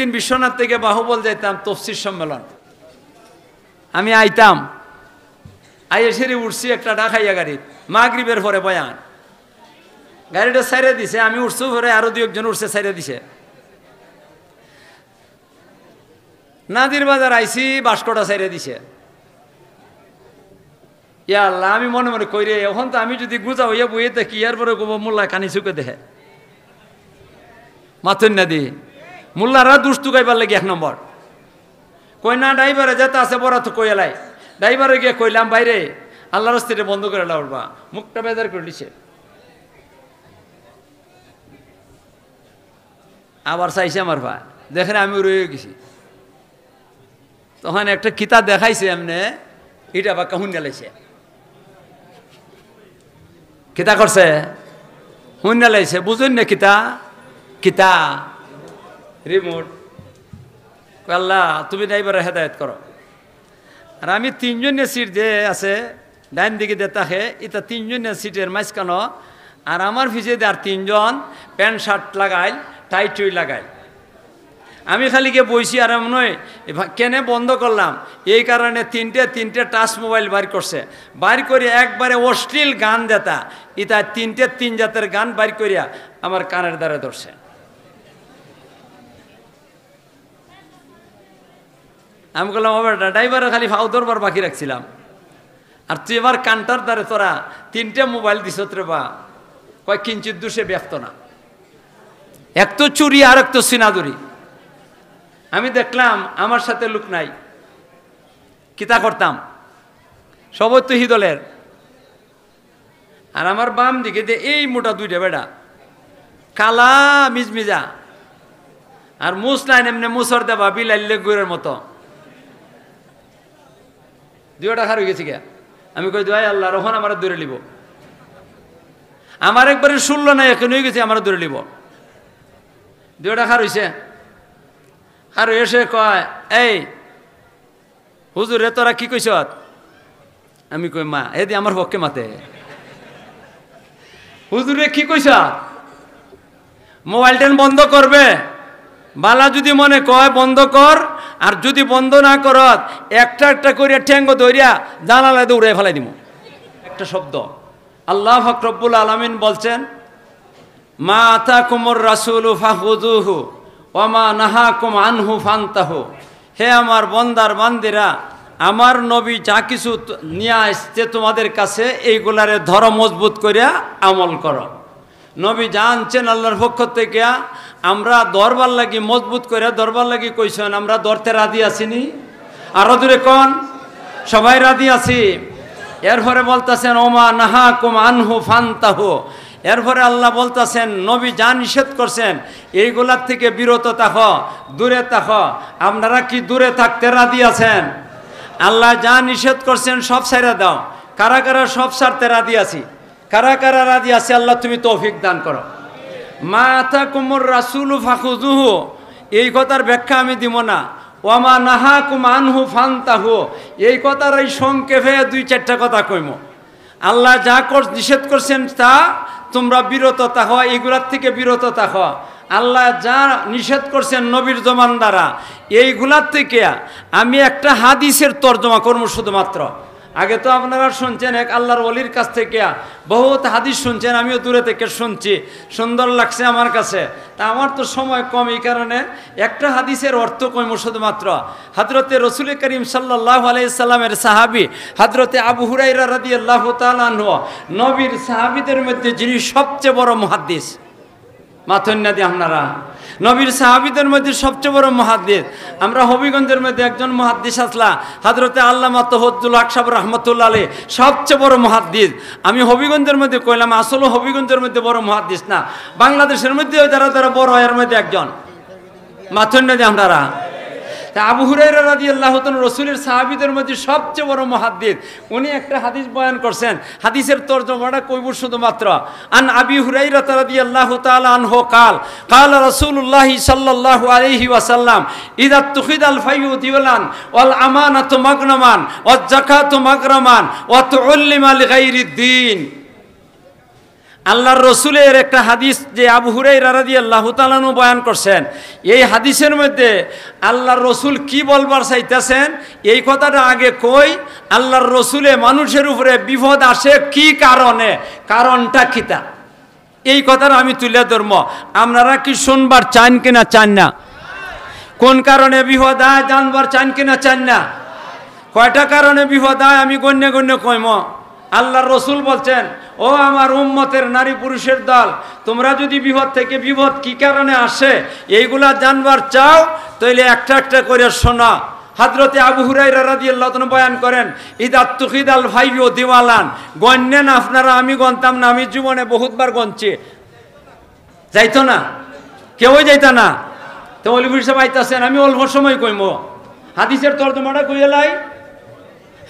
প্রত্যেকদিন বিশ্বনাথ থেকে বাহুবল যাইতাম তফসির সম্মেলন। আমি আইতাম, আইয়ে সেরে উঠছি একটা ঢাকাইয়া গাড়ি, মাগরিবের পরে বয়ান, গাড়িটা সাইরে দিছে, আমি উঠছি পরে আরো দু একজন উঠছে সাইরে দিছে। নাদির বাজার আইসি, বাসকটা সাইরে দিছে। ইয়া আল্লাহ, আমি মনে মনে কইরে এখন তো আমি যদি গুজা হইয়া বইয়ে দেখি ইয়ার পরে গোবো মোল্লা কানি চুকে দেখে মাথুন না দি মোল্লারা দুষ্টু গাইবার লাগে 1 নম্বর। কই না ড্রাইভারে যেতে আছে বড় তো কই এলাই, ড্রাইভারে গিয়ে কইলাম বাইরে আল্লাহর রাস্তাটা বন্ধ করে লাউড়বা, মুখটা বেজার করে দিছে। আবার চাইছে আমার ভাই, দেখেন আমি রয়ে গেছি। তখন একটা কিতাব দেখাইছে এমনি, এটা বা কাহুন গেলাইছে, কিতা করছে হুন গেলাইছে, বুঝুন না কিতা কিতা রিমোট। আল্লাহ তুমি ড্রাইভারের হেদায়ত করো। আর আমি 3 জনের সিট যে আছে ডাইন দিকে দিয়ে তাকে, এটা 3 জনের সিটের মাঝখানো, আর আমার পিছিয়ে দিয়ে আর 3 জন প্যান্ট শার্ট লাগাইল, টাই টুই লাগাইল। আমি খালি গিয়ে বইছি, আর নয় কেনে বন্ধ করলাম এই কারণে 3টে টাচ মোবাইল বাইর করছে, বাইর করে একবারে অশ্লীল গান দেতা, ইতা 3 জাতের গান বাইর করিয়া আমার কানের দ্বারে ধরছে। আমি বললাম ও বেটা, ড্রাইভারের খালি ফাউ ধরবার বাকি রাখছিলাম, আর তুই এবার কানটার দ্বারে তোরা 3টে মোবাইল দিস রে বা, কয় কিঞ্চিত দুষে ব্যস্ত না, এক তো চুরি আর এক তো সিনাদুরি। আমি দেখলাম আমার সাথে লোক নাই, কিতা করতাম, সবই তো হিদলের। আর আমার বাম দিকে যে এই মোটা 2টা বেটা, কালা মিজমিজা, আর মুস লাইন এমনি মুসর দেবা বিলাইলে গুড়ের মতো, 2টা খার হয়ে গেছি গে। আমি কই দোয়াই আল্লাহ রহন আমার দূরে লিব, আমার একবারে 16 নাই এখন হয়ে গেছে, আমার দূরে লিব। 2টা খার হয়েছে, আর এসে কয় এই হুজুর এ তোরা কি কইস? আমি কই মা এদি আমার পক্ষে মাতে, হুজুরে কি কইস? মোবাইলটা বন্ধ করবে, বালা যদি মনে কয় বন্ধ কর, আর যদি বন্ধ না করত একটা একটা করিয়া ঠ্যাঙ্গ ধরিয়া জানালা দিয়ে উড়ে ফেলাই দিব। একটা শব্দ আল্লাহ পাক রব্বুল আলামিন বলছেন, মা আতাকুমুর রাসূলু ফাখুযুহু ওয়া মা নাহাকুম আনহু ফান্তাহু। হে আমার বন্দার বান্দিরা, আমার নবী যা কিছু নিয়ে আসছে তোমাদের কাছে, এইগুলারে ধরো, মজবুত করিয়া আমল করো। নবী যা আনছেন আল্লাহর পক্ষ থেকে, আমরা দরবার লাগি মজবুত করে দরবার লাগি কইছেন, আমরা ধরতে রাজি আসিনি? আরো দূরে কোন সবাই রাজি আছি? এরপরে বলতেছেন ওমা নাহাকুম আনহু ফান্তাহু। এরপরে আল্লাহ বলতেছেন নবী যা নিষেধ করছেন এইগুলার থেকে বিরত থাকো, দূরে থাকো। আপনারা কি দূরে থাকতে রাজি আছেন? আল্লাহ যা নিষেধ করছেন সব ছাইরা দাও। কারা কারা সব ছাড়তে রাজি আছি? কারা কারা রাজি আছে? আল্লাহ তুমি তৌফিক দান করো। মা আতাকুমুর রাসূলু ফাখুযুহু, এই কথার ব্যাখ্যা আমি দিব না। ওয়ামা নাহাকুম আনহু ফান্তাহু, এই কথার এই সংক্ষেপে 2-4টা কথা কইম। আল্লাহ যা নিষেধ করছেন তা তোমরা বিরত থাকো, এইগুলার থেকে বিরত থাকো। আল্লাহ যা নিষেধ করছেন নবীর জমান দ্বারা, এইগুলার থেকে আমি একটা হাদিসের তর্জমা করবো শুধুমাত্র। আগে তো আপনারা শুনছেন এক আল্লাহর ওলির কাছ থেকে বহুত হাদিস শুনছেন, আমিও দূরে থেকে শুনছি, সুন্দর লাগছে আমার কাছে। তা আমার তো সময় কম, এই কারণে একটা হাদিসের অর্থ কইম শুধুমাত্র। হযরতে রাসূল করিম সাল্লাল্লাহু আলাইহি সাল্লামের সাহাবী হযরতে আবু হুরায়রা রাদিয়াল্লাহু তাআলা আনহু, নবীর সাহাবীদের মধ্যে যিনি সবচেয়ে বড় মুহাদ্দিস। মাথন্না দিয়ে আপনারা নবীর সাহাবীদের মধ্যে সবচেয়ে বড় মুহাদ্দিস। আমরা হবিগঞ্জের মধ্যে একজন মুহাদ্দিস আসলা, হযরতে আল্লামা তৌহিদুল হক সাহেব রাহমাতুল্লাহ আলাইহি, সবচেয়ে বড় মুহাদ্দিস। আমি হবিগঞ্জের মধ্যে কইলাম, আসলে হবিগঞ্জের মধ্যে বড় মুহাদ্দিস না, বাংলাদেশের মধ্যে যারা যারা বড় এর মধ্যে একজন। মাথন্না দিয়ে আপনারা আবু হুরায়রা রাদিয়াল্লাহু তাআলা রাসূলের সাহাবীদের মধ্যে সবচেয়ে বড় মুহাদ্দিস। উনি একটা হাদিস বয়ান করছেন, হাদিসের তরজমাটা কইব শুধুমাত্র। আন আবি হুরায়রা রাদিয়াল্লাহু তাআলা আনহু قال قال رسول الله صلى الله عليه وسلم اذا اتخذ الفيء ديولا والامانه مغنما والزكاه مغرما وتعلم لغير الدين। আল্লাহর রসুলের একটা হাদিস যে আবু হুরায়রা রাদিয়াল্লাহু তাআলা আনহু বয়ান করছেন, এই হাদিসের মধ্যে আল্লাহর রসুল কি বলবার চাইতেছেন এই কথাটা আগে কই। আল্লাহর রসুলে মানুষের উপরে বিপদ আসে কি কারণে, কারণটা কিতা, এই কথাটা আমি তুলে ধরব। আপনারা কি শুনবার চান কিনা চান না? কোন কারণে বিপদ আয় জানবার চান কিনা চান না? কয়টা কারণে বিপদ আয় আমি গণ্য গণ্য কইম। আল্লাহর রসুল বলছেন, ও আমার উম্মতের নারী পুরুষের দল, তোমরা যদি বিপদ থেকে বিপদ কি কারণে আসে এইগুলা জানবার চাও তাইলে একটা একটা করে শোনা। হযরতে আবু হুরায়রা রাদিয়াল্লাহু তাআলা বয়ান করেন, ইদা তুখিদাল ভাইয়ু দিওয়ালান, গণ্যেন আপনারা, আমি গণতাম না, আমি জীবনে বহুতবার গণছি, যাইতো না, কেউই যাইতা না। তো মৌলভী সাহেব আইতাছেন, আমি অল্প সময় কইম, হাদিসের তর্জমাটা কইয়া লাই,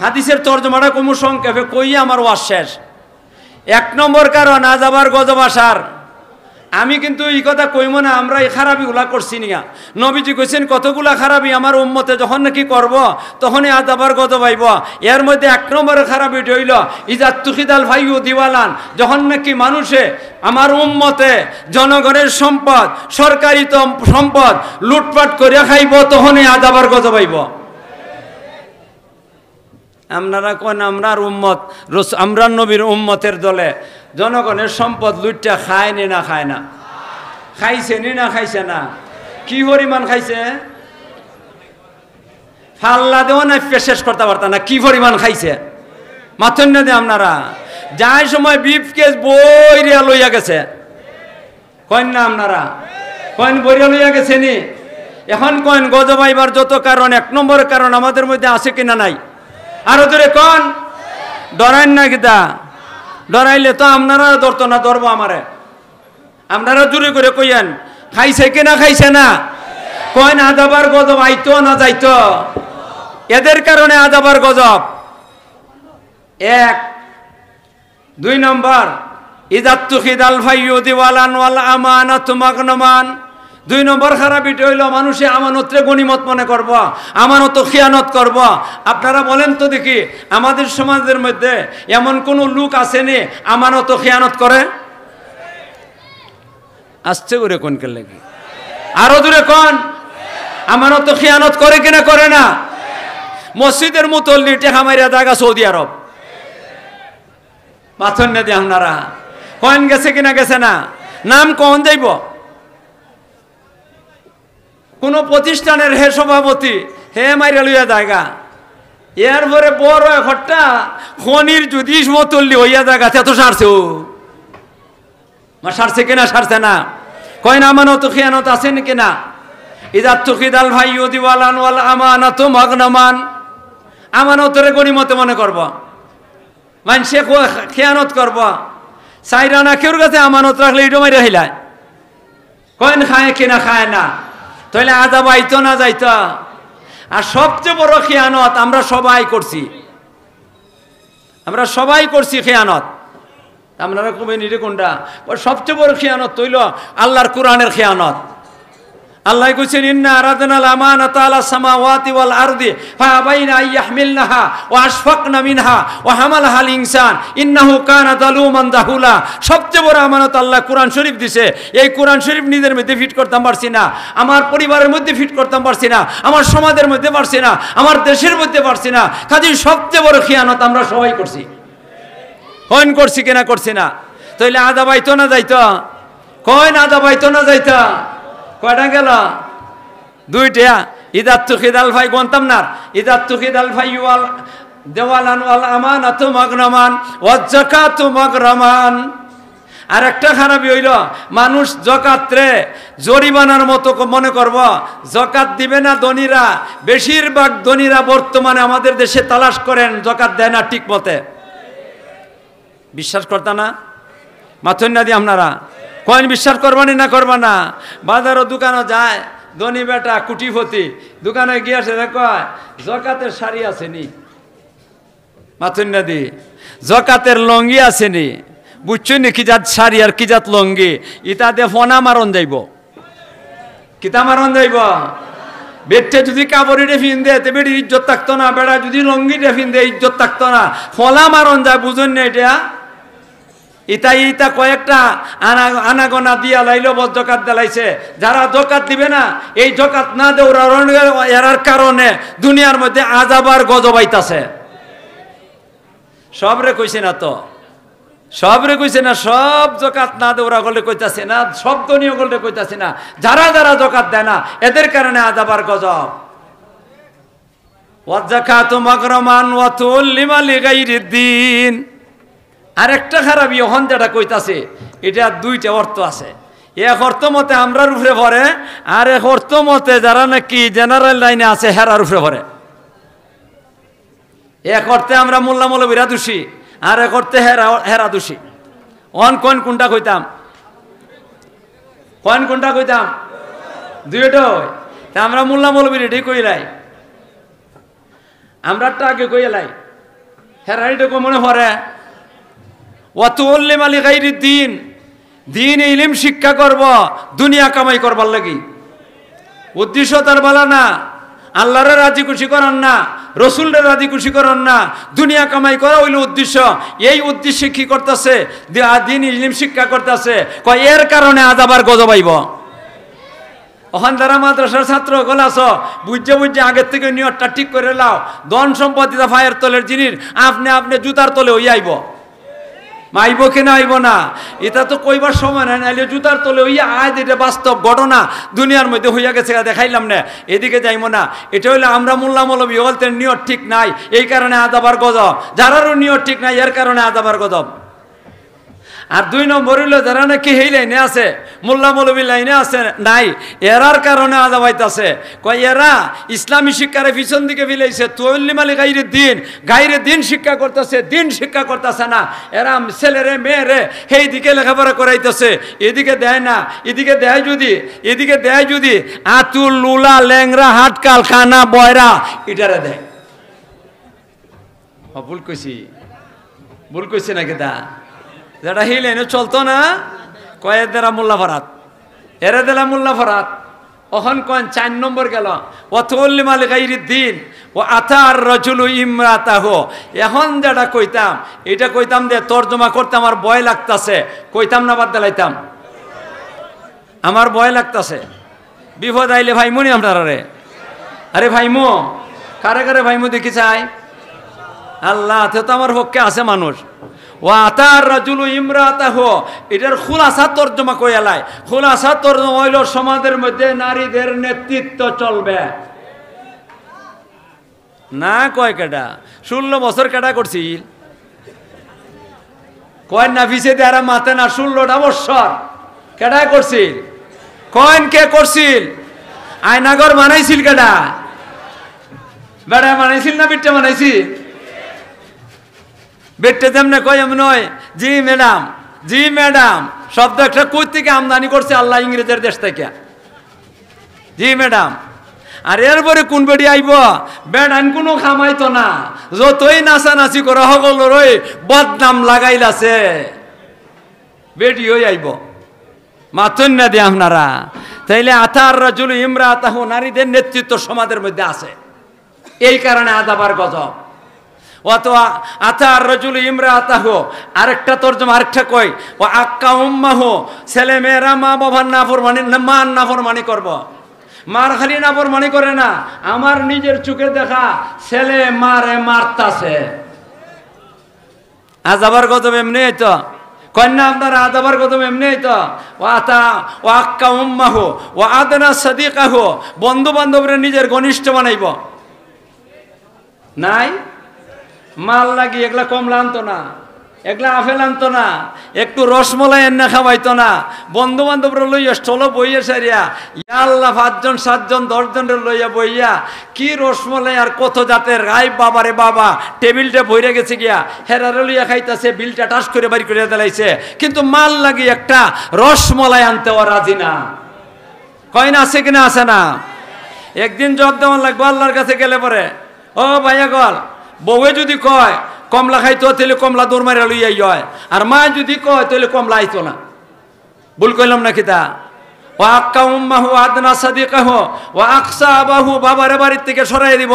হাদিসের তর্জমাটা কইমু সংক্ষেপে কইয়া আমার ওয়াজ শেষ। এক নম্বর কারণ আযাবার গজব আসার। আমি কিন্তু এই কথা কইব না আমরা এই খারাপিগুলা করছি না। নবীজি কইছেন কতগুলা খারাপি আমার উম্মতে যখন নাকি করব তখনই আযাবার গজব আইব। এর মধ্যে এক নম্বরের খারাপি হইল ইজা তুখিদাল ভাইয়ু দিওয়ালান, যখন নাকি মানুষে আমার উম্মতে জনগণের সম্পদ, সরকারি সম্পদ লুটপাট করে খাইব তখনই আযাবার গজব আইব। আপনারা কোন আমরার উম্মত, আমরা নবীর উম্মতের দলে জনগণের সম্পদ লুটটা খায় নি না খায় না? খাইছে নি না খাইছে না? কি পরিমাণ খাইছে? ফাল্লা দেওয়া না শেষ করতে পারত না, কি পরিমাণ খাইছে মাথন না দে। আপনারা যাই সময় বিফ কেস বইরিয়া লইয়া গেছে, কইন না আপনারা? কইন বইরিয়া লইয়া গেছে নি? এখন কইন গজব আইবার যত কারণ, এক নম্বর কারণ আমাদের মধ্যে আছে কিনা নাই? আরো দূরে কন, ডরাইন না কিতা? ডরাইলে তো আপনারা ধরতো না, ধরবো আমারে। আপনারা জোরে করে কইয়েন খাইছে কিনা খাইছে না? কইন আযাবার গজব আইতো না যাইতো? এদের কারণে আযাবার গজব। এক। দুই নম্বর, ইযা তুখিদাল ভাইয়ু দিওয়ালান ওয়াল আমানাতু মাগনামান। দুই নম্বর খারাপ এটা হইল মানুষে আমানতরে গনিমত মনে করব, আমানত খিয়ানত করব। আপনারা বলেন তো দেখি, আমাদের সমাজের মধ্যে এমন কোন লোক আসেনি আমানত খিয়ানত করে? আসছে করে কোন কে লাগে? আরো দূরে কোন, আমানত খিয়ানত করে কিনা করে না? মসজিদের মুতল্লি টেকা মারিয়া জায়গা সৌদি আরব, পাথর না দিয়ে আপনারা কয়েন গেছে কিনা গেছে না? নাম কন যাইব? কোন প্রতিষ্ঠানের হে সভাপতি হে মাইরা লইয়া জায়গা, এরপরে বড় একটা খনির যদি মতল্লি হইয়া জায়গা এত সারছে, ও সারছে কিনা সারছে না? কয়না আমানত খিয়ানত আছেন কিনা? ইযা তুখিদাল ভাইয়ু দিওয়ালান ওয়াল আমানাতু মাগনামান, আমানতের গনিমতে মনে করব, মানুষে খিয়ানত করব। চাইরা না কেউর কাছে আমানত রাখলে ইটো মাইরা হইলায়, কয়েন খায় কিনা খায় না? তাহলে আযাব আইতো না যাইতো? আর সবচেয়ে বড় খিয়ানত আমরা সবাই করছি, আমরা সবাই করছি খিয়ানত। আপনারা কবেন এটা কোনটা? সবচেয়ে বড় খিয়ানত হইল আল্লাহর কোরআনের খিয়ানত। আল্লাহ কইছেন, ইন্না আরাদনাল আমানাতা আলাস সামাওয়াতি ওয়াল আরদি ফাআবাইনা আইয়াহমিলনাহা ওয়া আশফাকনা মিনহা ওয়া হামালাহাল ইনসান ইন্নাহু কানা যালুমান জাহুলা। সবচেয়ে বড় আমানত আল্লাহ কোরআন শরীফ দিছে। এই কোরআন শরীফ নিজের মধ্যে ফিট করতাম পারছি না, আমার পরিবারের মধ্যে ফিট করতাম পারছি না, আমার সমাজের মধ্যে পারছি না, আমার দেশের মধ্যে পারছি না। কাজেই সবচেয়ে বড় খিয়ানত আমরা সবাই করছি। কইন করছি কিনা করছি না? তাইলে আযাব আইতো না যাইতো? কইন আযাব আইতো না যাইতো? কয়টা গেল? দুইটা। ইযা তুখিদাল ভাই গন্তাম না, ইযা তুখিদাল ভাইয়ু ওয়াল দিওয়ালান ওয়াল আমানাতু মাগনামান ওয়াজ যাকাতু মাগরামান। আর একটা খারাপই হইল মানুষ যাকাতরে জরিমানার মতো মনে করব। যাকাত দিবে না ধনীরা, বেশিরভাগ ধনীরা বর্তমানে আমাদের দেশে তালাশ করেন যাকাত দেয় না ঠিক মতে। বিশ্বাস করতা না? মাথুন না দিয়ে আপনারা কয়েন বিশ্বাস করবানি না করবা না? বাজারও দোকানও যায়, ধনী বেটা কুটিপতি দোকানে গিয়েছে, কয় যাকাতের শাড়ি আসেনি, মাথুন না দি যাকাতের লঙ্গি আসেনি, বুঝছো নি? কি জাত শাড়ি আর কি জাত লঙ্গি, ইটা দিয়ে ফোনা মারণ যাইব, কিতা মারণ যাইব? বেটে যদি কাপড়িটা ফিন দেয় তে বেটির ইজ্জত থাকতো না, বেড়া যদি লঙ্গিটা ফিন দেয় ইজ্জত থাকতো না। ফলা মারণ যায়, বুঝুন না? এটা ইতা ইতা কয়েকটা আনাগোনা দিয়া লাইলো জকাত দিলাইছে। যারা জকাত দিবে না, এই জকাত না দেওয়ার এরার কারণে দুনিয়ার মধ্যে আযাব আর গজব আইতাছে। সবরে কইছে না তো, সবরে কইছে না, সব জকাত না দেওয়া গলে কইতাছে না, সব দনীয় গলে কইতাছে না, যারা যারা জকাত দেয় না এদের কারণে আযাব আর গজব। ওয়াজ যাকাতু মাগরামান ওয়া তুল্লিমা লিগাইরিদ দ্বীন। আরেকটা খারাপ ইহন যেটা কইতাছে, এটা দুইটা অর্থ আছে। এক অর্থ মতে আমরার উপরে পড়ে, আর এক অর্থ মতে যারা নাকি জেনারেল লাইনে আছে হেরার উপরে পড়ে। এক অর্থে আমরা মোল্লা মৌলবীরা দোষী, আর এক অর্থে হেরা দোষী। কোনটা কইতাম, কোনটা কইতাম, দুইটাই। তা আমরা মোল্লা মৌলবীর এটাই কইলাই, আমরা আগে কইলাই, হেরার এটা মনে পড়ে। ওয়াতুল্লিমা লিগাইরিদ দ্বীন, দ্বীন ইলম শিক্ষা করব দুনিয়া কামাই করবার লাগি। উদ্দেশ্য তার বলা না, আল্লাহরে রাজি খুশি করান না, রসুলরে রাজি খুশি করান না, দুনিয়া কামাই করা হইল উদ্দেশ্য। এই উদ্দেশ্যে কি করতেছে, দ্বীন ইলম শিক্ষা করতেছে, কয় এর কারণে আযাব আর গজব আইব। ওখান যারা মাদ্রাসার ছাত্র গল আছো, বুঝে বুঝে আগের থেকে নিয়তটা ঠিক করে লাও। ধন সম্পত্তিটা ফায়ের তলের জিনিস, আপনি আপনি জুতার তলে হইয়া আইব। আইব কিনা আইব না এটা তো কইবার সময় নাই, নাইলে জুতার তলে হইয়া আজ, এটা বাস্তব ঘটনা দুনিয়ার মধ্যে হইয়া গেছে, দেখাইলাম না, এদিকে যাইব না। এটা হইলে আমরা মোল্লা মৌলবী বলতে নিয়ত ঠিক নাই, এই কারণে আযাব আর গজব। যারারও নিয়ত ঠিক নাই এর কারণে আযাব আর গজব। আর দুই নম্বর হইল যারা নাকি এই লাইনে আছে, মোল্লা মৌলবী লাইনে আছে নাই, এরার কারণে আযাব আইতাছে। কয় এরা ইসলামী শিক্ষারে পিছন দিকে ফিলাইছে, তুল্লিমা লিগাইরিদ দ্বীন, গাইরে দিন শিক্ষা করতেছে, দিন শিক্ষা করতেছে না। এরা ছেলেরে মেয়েরে সেই দিকে লেখাপড়া করাইতেছে, এদিকে দেয় না। এদিকে দেয় যদি আতুল লুলা ল্যাংরা হাটকাল খানা বয়রা এটারে দেয়। ভুল কইছি নাকি দা, যেটা হিল এনে চলতো না, কয়ের দ্বারা মোল্লা ফরাত, এরে দিলা মোল্লা ফরাত। ওখান কয়েন 4 নম্বর গেল, ওয়াতুল্লিমা লিগাইরিদ দ্বীন ও আতার রাজুলু ইমরাতাহু। এখন যেটা কইতাম, এটা কইতাম যে তর্জমা করতে আমার ভয় লাগতাছে, কইতাম না বাদ দিলাইতাম, আমার ভয় লাগতাছে। বিপদ আইলে ভাইমুনি আপনারা রে, আরে ভাইমু কারে কারে ভাইমু দেখি চাই, আল্লাহ তো আমার পক্ষে আছে মানুষ। ওয়া আতার রাজুলু ইমরাতাহু, এটার খুলাসা তর্জমা কইয়ালাই। খুলাসা তর্জমা হইল সমাজের মধ্যে নারীদের নেতৃত্ব চলবে না। কয় কেটা 16 বছর কেটা করছিল, কয় না ভিসে দেয়ারা মাতে না, 16টা বছর কেটা করছিল, কয়েন কে করছিল, আয়নাগর বানাইছিল কেটা, বেড়া বানাইছিল না বিটটা বানাইছিল? বেটে যেমনে কয় এমন নয়, জি ম্যাডাম, জি ম্যাডাম শব্দ একটা কই থেকে আমদানি করছে আল্লাহ, ইংরেজের দেশ থেকে, জি ম্যাডাম। আর এরপরে কোন বেড়ি আইব, বেড়ান কোনো খামাইতো না, যতই নাচানাচি করা সকলেরই বদনাম লাগাইলাছে, বেটি হয়ে আইব। মাথুন না দিয়ে আপনারা তাইলে আতার রাজুলু ইমরাতাহু, নারীদের নেতৃত্ব সমাজের মধ্যে আছে, এই কারণে আযাব আর গজব। অথবা আতার রাজুলু ইমরাতাহু, আরেকটা তর্জমা আরেকটা কই, ও আক্কা উম্মাহু, ছেলে মেয়েরা মা বাবার নাফরমানি করব। মার খালি নাফরমানি করে না, আমার নিজের চোখে দেখা ছেলে মারে মারতাছে, আযাব আর গজব এমনি তো কন্যা আপনারা, আযাব আর গজব এমনি তো। ও আক্কা উম্মাহু ও আদনা সাদিকাহু, বন্ধু বান্ধবরে নিজের ঘনিষ্ঠ বানাইব নাই। মাল লাগি এগুলা কমলা আনতো না, এগুলা আপেল আনতো না, একটু রসমলাই এনে খাওয়াইতো না। বন্ধু বান্ধবরা লইয়া চলো বইয়া সারিয়া, আল্লাহ 5 জন 7 জন 10 জনের লইয়া বইয়া কি রসমলাই আর কত জাতের গাই, বাবারে বাবা, টেবিলটা ভরে গেছে গিয়া, হেরারে লইয়া খাইতেছে, বিলটা টাস করে বাড়ি করে দিলাইছে, কিন্তু মাল লাগি একটা রসমলাই আনতে ও রাজি না। কয় না, আছে কিনা আছে না? একদিন জব দেওয়ান লাগবো আল্লাহর কাছে গেলে পরে, ও ভাইয়া গল, বউয়ে যদি কয় কমলা খাইতো তাহলে কমলা দৌড় মারা লইয়াই হয়, আর মা যদি কয় তাহলে কমলা আইতো না। ভুল কইলাম নাকি তা? ও আক্কা উম্মাহু আদনা সাদিকাহু ও আকসা আবাহু, বাবারে বাড়ির থেকে সরাই দিব,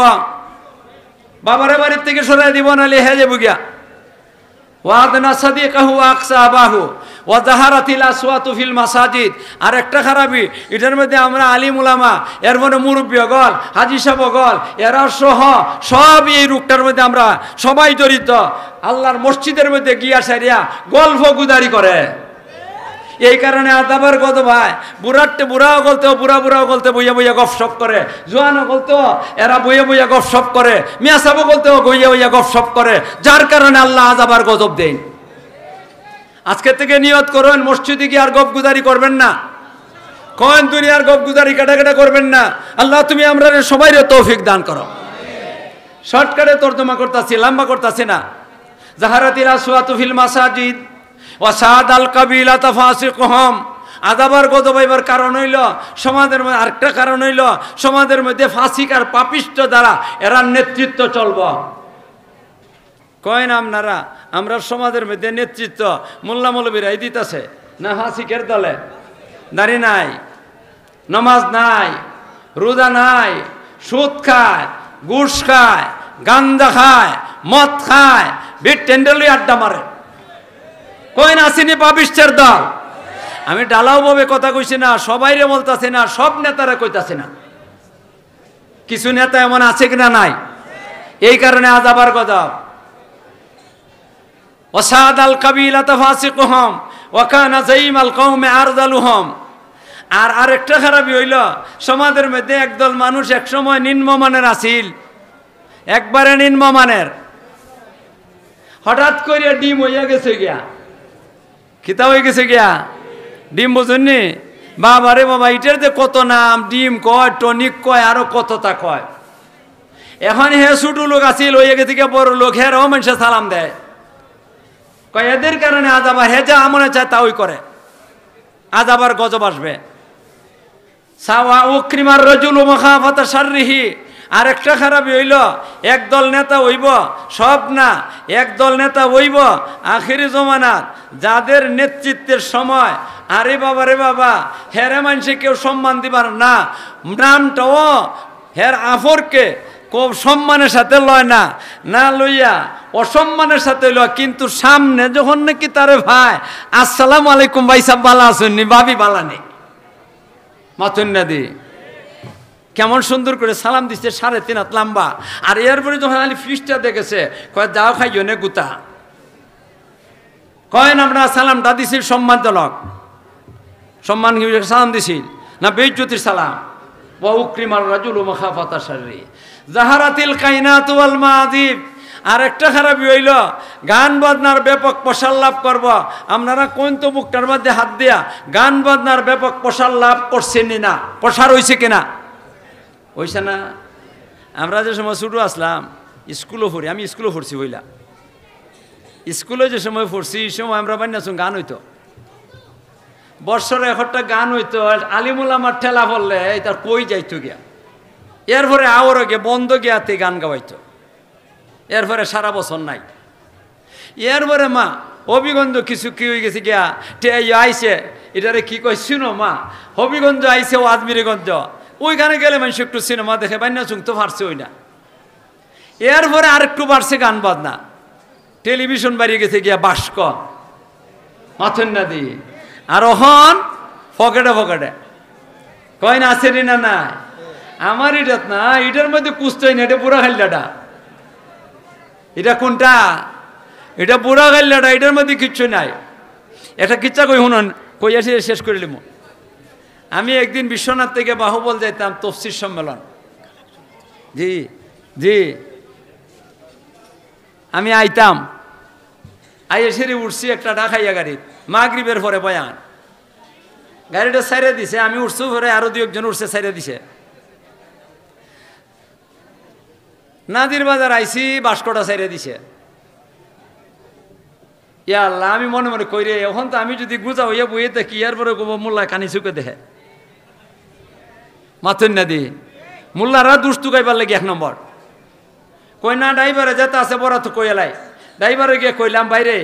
বাবারে বাড়ির থেকে সরাই দিব, নাহলে হে যাবো গিয়া। ওয়াদনা সাদিকাহু আকসা আবাহু ওয়া যাহারাতিল আসওয়াতু ফিল মাসাজিদ। আর একটা খারাপি এটার মধ্যে আমরা আলিম উলামা, এর মধ্যে মুরব্বী গল, হাজি সাহেব গল, এরা সহ সব এই রোগটার মধ্যে আমরা সবাই জড়িত। আল্লাহর মসজিদের মধ্যে গিয়া সারিয়া গল্প গুদারি করে। এই কারণে আদাবার কত ভাই বুড়াও বলতেও বুড়াও বলতে বইয়া বইয়া গপসপ করে, জোয়ানও বলতেও এরা বইয়া বইয়া গপসপ করে, মিয়া সাহেব বলতেও বইয়া বইয়া গপসপ করে, যার কারণে আল্লাহ আদাবার গজব দেন। আজকে থেকে নিয়ত করুন মসজিদে গিয়ে আর গপ গুদারি করবেন না, কোন দুনিয়ার গপ গুদারি কাটা করবেন না। আল্লাহ তুমি আমরা সবাই তৌফিক দান করো। শর্টকাটে তর্জমা করতেছি, লম্বা করতেছি না। যাহারাতিল আসওয়াতু ফিল মাসাজিদ ওয়াসাদ আল কাবিলা তাফাসিকহম। আযাবার গজব হইবার কারণ হইল সমাজের মধ্যে, আরেকটা কারণ হইল সমাজের মধ্যে ফাসিক আর পাপিষ্ট দ্বারা এরা নেতৃত্ব চলব। কয় না আপনারা আমরা সমাজের মধ্যে নেতৃত্ব মোল্লা মৌলবীরাই দিতেছে না ফাসিকের দলে? দাড়ি নাই, নামাজ নাই, রোজা নাই, সুদ খায়, ঘুষ খায়, গাঞ্জা খায়, মদ খায়, বিট টেন্ডেলই আড্ডা মারে। কই না আসেনি পাপিষ্টের দল? আমি ডালাও ভাবে কথা কইছি না, সবাইরে বলতাছি না, সব নেতারা কইতাছে না, কিছু নেতা এমন আছে কিনা নাই। এই কারণে আযাবার গজব। ওয়াসাদ আল কাবিলাতা ফাসিকুহুম ওয়া কানা যাইমাল কওমে আরযালুহুম। আর আরেকটা খারাপই হইল সমাজের মধ্যে একদল মানুষ একসময় নিম্নমানের আছিল, একবারে নিম্নমানের, হঠাৎ করে ডিম হইয়া গেছে গিয়া। খিতা হয়ে গেছে গিয়া ডিম, বুঝুননি? বাবারে বাবা, এটার যে কত নাম, ডিম কয়, টনিক কয়, আরো কতটা কয়। এখন হে ছোট লোক আছিল, হয়ে গেছে গিয়া বড় লোক, হে রহমান সালাম দেয়। কয় এদের কারণে আযাবার, হে যা মনে চায় তা ওই করে, আযাবার গজব আসবে। সাওয়া উকরিমার রাজুলু মাখাফাতা শাররিহি। আর একটা খারাপই হইল একদল নেতা হইব, সব না, একদল নেতা হইব আখিরি জমানাত, যাদের নেতৃত্বের সময় আরে বাবা রে বাবা হেরে মানুষে কেউ সম্মান দিবার না, নামটাও হের আফরকে খুব সম্মানের সাথে লয় না, না লইয়া অসম্মানের সাথে লয়। কিন্তু সামনে যখন নাকি তারে ভাই আসসালামু আলাইকুম ভাই সাহেব ভালো আছেননি, ভাবি বালা নেই, মাথুন না দি কেমন সুন্দর করে সালাম দিচ্ছে, 3.5 হাত লম্বা। আর এরপরে যখন আলি ফিসটা দেখেছে, কয় যাও খাইও নে গুতা, কয়েন আমরা সালামটা দিছি সম্মানজনক, সম্মান সালাম দিছি না বেইজ্জতির সালাম। ওয়া উকরিমার রাজুলু মাখাফাতা শাররি যাহারাতিল কাইনাতু ওয়াল মাযিব। আর একটা খারাপই হইল গান বাজনার ব্যাপক প্রসার লাভ করব। আপনারা কোন তো বুকটার মধ্যে হাত দিয়া গান বাজনার ব্যাপক প্রসার লাভ করছেন না, প্রসার হয়েছে কিনা? হইছে না? আমরা যে সময় ছোটো আসলাম স্কুলও পড়ি, আমি স্কুলও পড়ছি হইলা, স্কুলে যে সময় পড়ছি এই সময় আমরা বান্যাছ গান হইতো, বৎসরে একটা গান হইতো, আলিমুল আমার ঠেলা পড়লে তার কই যাইতো গিয়া, এরপরে আওয়ারও গিয়ে বন্ধ গিয়াতে গান গাওয়াইতো, এরপরে সারা বছর নাই। এরপরে মা হবিগঞ্জ কিছু কি হয়ে গেছে গিয়া আইসে, এটারে কি কয় শুনো মা, হবিগঞ্জ আইসে ও আজমিরিগঞ্জ, ওইখানে গেলে মানুষ একটু সিনেমা দেখে বান্যা চুংতো পারছে ওই না। এরপরে আরেকটু বাড়ছে গান বাজনা, টেলিভিশন বাড়িয়ে গেছে গিয়া বাস্ক, মাথন না দিয়ে। আর ওহন পকেটে পকেটে কয় না আছে না নাই, আমার এটাত না, এটার মধ্যে কুস্তই না, এটা পুরা খাইলাটা। এটা কোনটা? এটা পুরা খাইলাটা, এটার মধ্যে কিচ্ছু নাই। একটা কিচ্ছা কই শুনুন, কই আসি শেষ করে নিব। আমি একদিন বিশ্বনাথ থেকে বাহুবল যাইতাম তফসির সম্মেলন, জি জি, আমি আইতাম, আইয়ে সেরে উঠছি একটা ঢাকাইয়া গাড়ি, মাগরিবের পরে বয়ান, গাড়িটা সাইরে দিছে, আমি উঠছি পরে আরো 2-1 জন উঠছে, সাইরে দিছে। নাদির বাজার আইসি, বাস্কটা সাইরে দিছে। ইয়া আল্লাহ, আমি মনে মনে কই রে, এখন তো আমি যদি গুজা হইয়া বইয়ে দেখি, এর পরে গোবর মোল্লা কানি চুকে দেখে, মাথুন না দি মোল্লারা দুষ্টু গাইবার লাগে 1 নম্বর। কই না ড্রাইভারে যেতে আছে বড় তো কই এলাই, ড্রাইভারে গিয়ে কইলাম বাইরে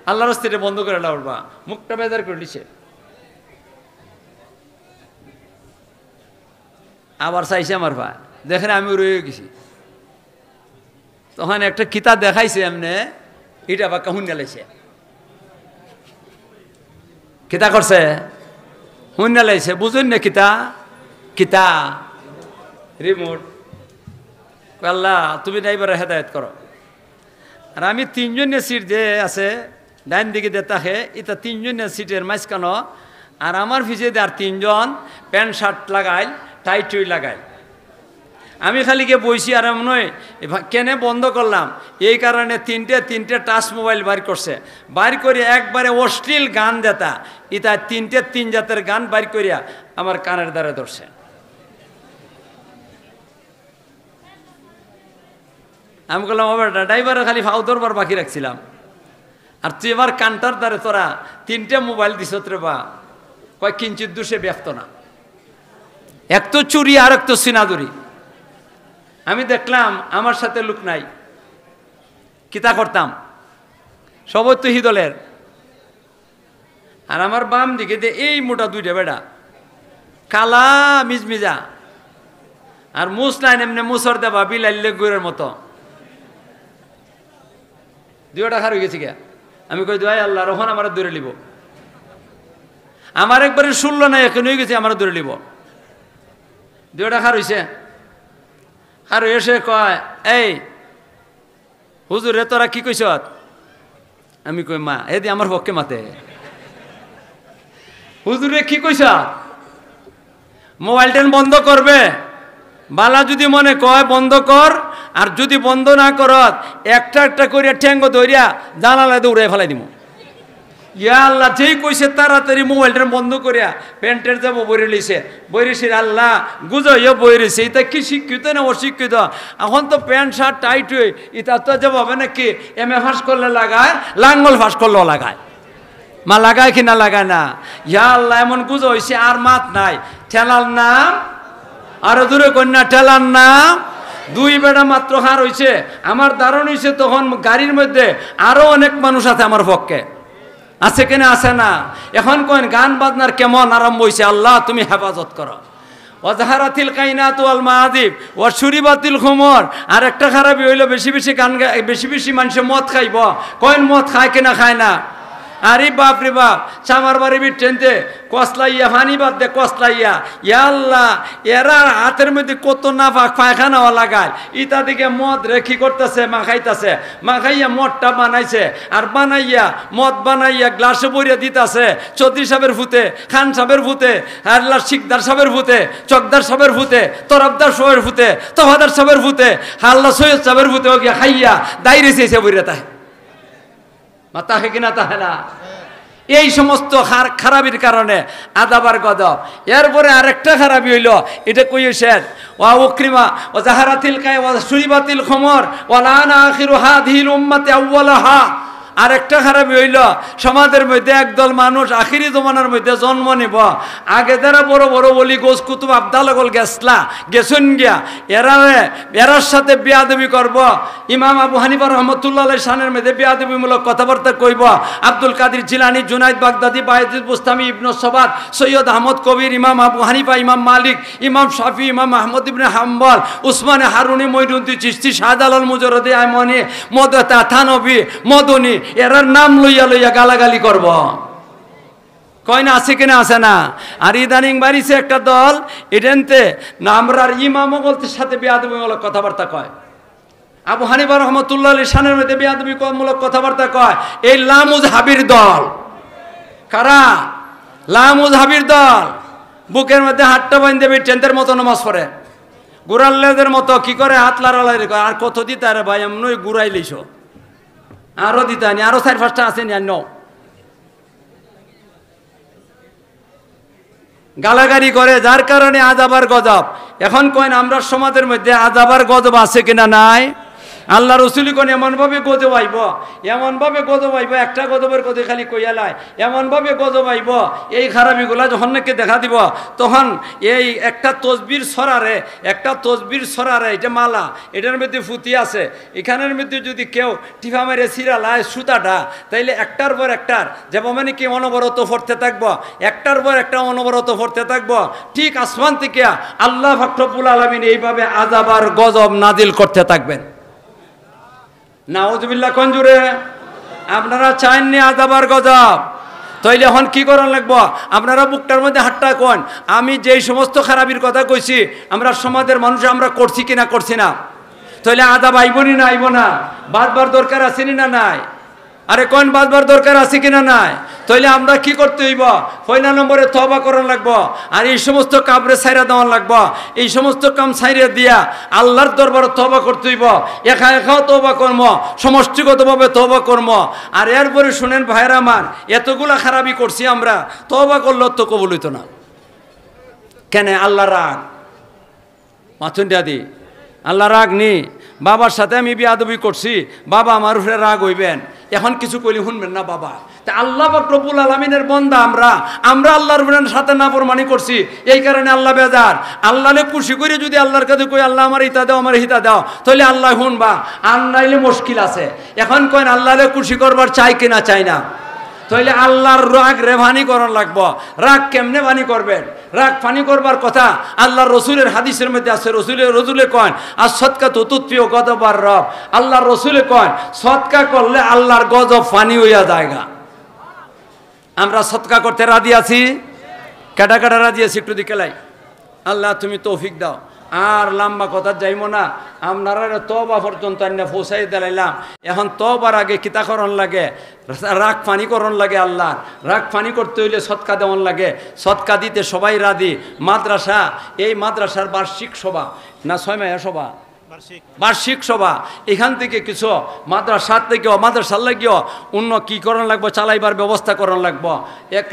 আল্লাহর রাস্তাটা বন্ধ করে লাউড়বা, মুখটা বেজার করে দিছে। আবার চাইছে আমার ভাই, দেখেন আমি রয়ে গেছি। তখন একটা কিতাব দেখাইছে এমনি, এটা বাক্কা হুন্যা লাইছে কিতা করছে হুন্যা লাইছে বুঝুন না কিতা কিতা রিমোট আল্লাহ তুমি ড্রাইভারে হেদায়ত করো আর আমি তিনজনের সিট যে আছে ডাইন দিকে দিয়ে তাকে এটা তিনজনের সিটের মাঝখানো আর আমার পিছিয়ে আর তিনজন প্যান্ট শার্ট লাগাই টাই টুই লাগাই আমি খালি গিয়ে বইছি আর নয় কেনে বন্ধ করলাম এই কারণে তিনটে টাচ মোবাইল বাইর করছে বাইর করে একবারে অশ্লীল গান দেতা এটা তিন জাতের গান বাইর করিয়া আমার কানের দ্বারা ধরছে আমি বললাম ড্রাইভারে খালি ফাউ ধরবার বাকি রাখছিলাম আর তুই এবার কানটার দ্বারে তোরা তিনটে মোবাইল দিস রে বা কয় কিঞ্চিত দুষে ব্যস্ত না এক তো চুরি আর এক তো সিনাদুরি আমি দেখলাম আমার সাথে লোক নাই কিতা করতাম সবই তো হিদলের আর আমার বাম দিকে যে এই মোটা দুইটা বেড়া কালা মিজমিজা আর মুসলাইন এমনি মুসর দেবা বিলাইলে গুড়ের মতো দুইটা খার হয়ে গেছি গিয়া আমি কই দোয়াই আল্লাহ রহন আমার দূরে লিব আমার একবারে শুনলো না এখন হয়ে গেছে আমার দূরে লিব দুইটা খার হয়েছে আর এসে কয় এই হুজুর রে তোরা কি কইস আমি কই মা এদি আমার পক্ষে মাতে হুজুর রে কি কইস মোবাইলটা বন্ধ করবে বালা যদি মনে কয় বন্ধ কর আর যদি বন্ধ না করত একটা করিয়া ঠ্যাঙ্গ ধরিয়া জানালা দৌড়াই ফেলাই দিব ইয়া আল্লাহ যেই কইছে তাড়াতাড়ি মোবাইলটা বন্ধ করিয়া প্যান্টের যাব বইরে লইছে বইরেছে আল্লাহ গুজইও বইরেছে এটা কি শিক্ষিত না অশিক্ষিত এখন তো প্যান্ট শার্ট টাইট হয়ে এটা তো যাব হবে নাকি এম এ ফাঁস করলে লাগায় লাঙ্গল ফাঁস করলেও লাগায় মা লাগায় কি না লাগায় না ইয়া আল্লাহ এমন গুজ হয়েছে আর মাত নাই ঠেলার নাম আরো দূরে কন্যা ঠেলার নাম দুই বেড়া মাত্র হার হয়েছে আমার দারুণ হয়েছে তখন গাড়ির মধ্যে আরো অনেক মানুষ আছে আমার পক্ষে আছে কেনা আছে না এখন কোন গান বাজনার কেমন আরম্ভ হয়েছে আল্লাহ তুমি হেফাজত করো ওয়াজাহারাতিল কাইনাত ওয়াল মাআদিব ওয়া শুরিবাতিল খুমর আর একটা খারাপই হইলো বেশি গান বেশি মানুষ মদ খাইব কোন মদ খায় কিনা খায় না আরে বাপ রে বাপ চামার বাড়ি ট্রেনতে কসলাইয়া ফানি বাদ দে কসলাইয়া ইয়া আল্লাহ এরা হাতের মধ্যে কত নাফাক পায়খানাও লাগায় ইটা দিকে মদ রেখি করতেছে মাখাইতেছে মাখাইয়া মদটা বানাইছে আর বানাইয়া মদ বানাইয়া গ্লাসে ভরিয়া দিতেছে চৌধুরী সাহেবের ফুতে খান সাহেবের ফুতে আল্লাহ শিকদার সাহেবের ফুতে চকদার সাহেবের ফুতে তরফদার সাহেবের ফুতে তফাদার সাহেবের ফুতে আল্লাহ সৈয়দ সাহেবের ফুতে ও গিয়া খাইয়া দাইরে চেয়েছে বইরে তাই মাথা হে কিনা তাহে না এই সমস্ত খারাপির কারণে আদাবার গদব এরপরে আরেকটা খারাপি হইল এটা কইছেন ওয়া উকরিমা ওয়া জাহারাতিল কায় ওয়া শুরিবাতিল খমর ওয়া লানা আখিরু হাদিহিল উম্মতি আউওয়ালাহা আরেকটা খারাপি হইল সমাজের মধ্যে একদল মানুষ আখিরি জমানার মধ্যে জন্ম নিব আগে যারা বড় বড় বলি গোস কুতুব আবদালগল গেছুন গিয়া এরার সাথে বেয়াদবি করব ইমাম আবু হানিফা রহমতুল্লাহ শানের মধ্যে বেয়াদবিমূলক কথাবার্তা কইব আব্দুল কাদের জিলানী জুনাইদ বাগদাদি বায়েজিদ বুস্তামি ইবনে সবাত সৈয়দ আহমদ কবির ইমাম আবু হানিফা ইমাম মালিক ইমাম শাফি ইমাম আহমদ ইবনে হাম্বল উসমানে হারুনি মঈনুদ্দিন চিশতি শাহজালাল মুজাররদি আইমানি মদতা থানবী মদনী এরার নাম লইয়া গালাগালি করব কয় না আছে কিনা আছে না আর ইদানিং বাড়িছে একটা দল এডেনতে নামরার ইমামও বলতে সাথে বেয়াদবিমূলক কথাবার্তা কয় আবু হানিফা রহমতুল্লাহ শানের মধ্যে বেয়াদবিমূলক কথাবার্তা কয় এই লামুজহাবির দল কারা লামুজহাবির দল বুকের মধ্যে হাতটা বাঁধে টেন্টের মতো নামাজ পড়ে গুড়াল্লেদের মতো কি করে হাত লাড়ালাই আর কত দিতে আরে ভাই এমন গুড়াই লইছ আরো দিতানি আরো 4-5টা আছে নি ন গালাগালি করে যার কারণে আযাবার গজব এখন কইন আমরা সমাজের মধ্যে আযাবার গজব আছে কিনা নাই আল্লাহ রসুলি কোন এমনভাবে গজব আইব একটা গজবের কথা খালি কইয়ালায় এমনভাবে গজব আইব এই খারাপিগুলা যখন নাকি দেখা দিব তখন এই একটা তসবির ছড়ারে এটা মালা এটার মধ্যে ফুটি আছে এখানের মধ্যে যদি কেউ টিফা মেরে সিরালায় সুতাটা তাইলে একটার পর একটার যেমন মানে কি অনবরত পড়তে থাকবো একটার পর একটা অনবরত পড়তে থাকবো ঠিক আসমান থেকে আল্লাহ পাক রব্বুল আলামিন এইভাবে আযাব আর গজব নাজিল করতে থাকবেন নাউযুবিল্লাহ কোন জুড়ে আপনারা চাননি আযাব আর গজব, তাইলে এখন কি করার লাগবো? আপনারা বুকটার মধ্যে হাতটা কোন, আমি যেই সমস্ত খারাপির কথা কইছি আমরা সমাজের মানুষ আমরা করছি কিনা করছি না, তাইলে আযাব আইবনি না আইব না? বাদবার দরকার আসেনি না নাই? আরে কোন বাদবার দরকার আছে কিনা নাই? তাইলে আমরা কি করতে হইব? পয়লা নম্বরে তওবা করন লাগবো, আর এই সমস্ত কাবরে ছাইরা দেওয়ান লাগবো। এই সমস্ত কাম ছাইরা দিয়া আল্লাহর দরবারে তওবা করতে হইব। একা একাও তওবা কর্ম, সমষ্টিগতভাবে তওবা কর্ম। আর এরপরে শুনেন ভাইরা আমার, এতগুলা খারাপি করছি আমরা, তওবা করলে তো কবুল হইতো না কেন? আল্লাহ রাগ মাথুন দাদি, আল্লাহ রাগ নি। বাবার সাথে আমি বিয়াদবি করছি, বাবা আমার উপরে রাগ হইবেন, এখন কিছু কইলে শুনবেন না বাবা। তা আল্লাহ পাক রব্বুল আলামিনের বান্দা আমরা আল্লাহর সাথে নাফরমানি করছি, এই কারণে আল্লাহ বেজার। আল্লাহরে খুশি করে যদি আল্লাহর কাছে কই আল্লাহ আমার হিতা দাও, আমার হিতা দাও, তাহলে আল্লাহ শুনবা, আর নাইলে মুশকিল আছে। এখন কইন আল্লাহরে খুশি করবার চাই কিনা চাই না? তাইলে আল্লাহর রাগ রেভানি করন লাগবো। রাগ কেমনে বানি করবেন? রাগ ফানি করবার কথা আল্লাহর রসুলের হাদিসের মধ্যে আছে। রসুলে কন আর সৎকা তো তুৎপ্রিয় গজবার রব। আল্লাহর রসুলে কন সৎকা করলে আল্লাহর গজব ফানি হইয়া যায়গা। আমরা সৎকা করতে রাজি আছি? কেটা কেটা রাজি আছি একটু দিকেলাই। আল্লাহ তুমি তৌফিক দাও। আর লম্বা কথা যাইব না, আপনারা তওবা পর্যন্ত আইনা পৌঁছাই দিলাম। এখন তওবার আগে কিতা করণ লাগে? রাগ পানি করণ লাগে। আল্লাহ রাগ পানি করতে হইলে সৎকা দেওয়ান লাগে। সৎকা দিতে সবাই রাজি। মাদ্রাসা, এই মাদ্রাসার বার্ষিক সভা না 6 মাসের সভা, বার্ষিক সভা, এখান থেকে কিছু মাদ্রাসার থেকেও মাদ্রাসার লাগিও অন্য কী করণ লাগবো, চালাইবার ব্যবস্থা করণ লাগবো।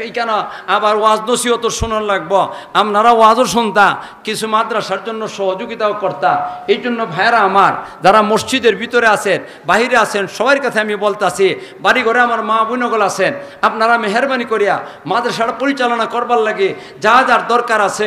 এইখানে আবার ওয়াজ নসিহত শুনন লাগবো। আপনারা ওয়াজও শুনতা, কিছু মাদ্রাসার জন্য সহযোগিতাও করতা। এই জন্য ভাইয়েরা আমার যারা মসজিদের ভিতরে আছেন, বাহিরে আছেন, সবার কাছে আমি বলতাছি, বাড়ি ঘরে আমার মা বোনগুলো আছেন, আপনারা মেহরবানি করিয়া মাদ্রাসাটা পরিচালনা করবার লাগে যা যার দরকার আছে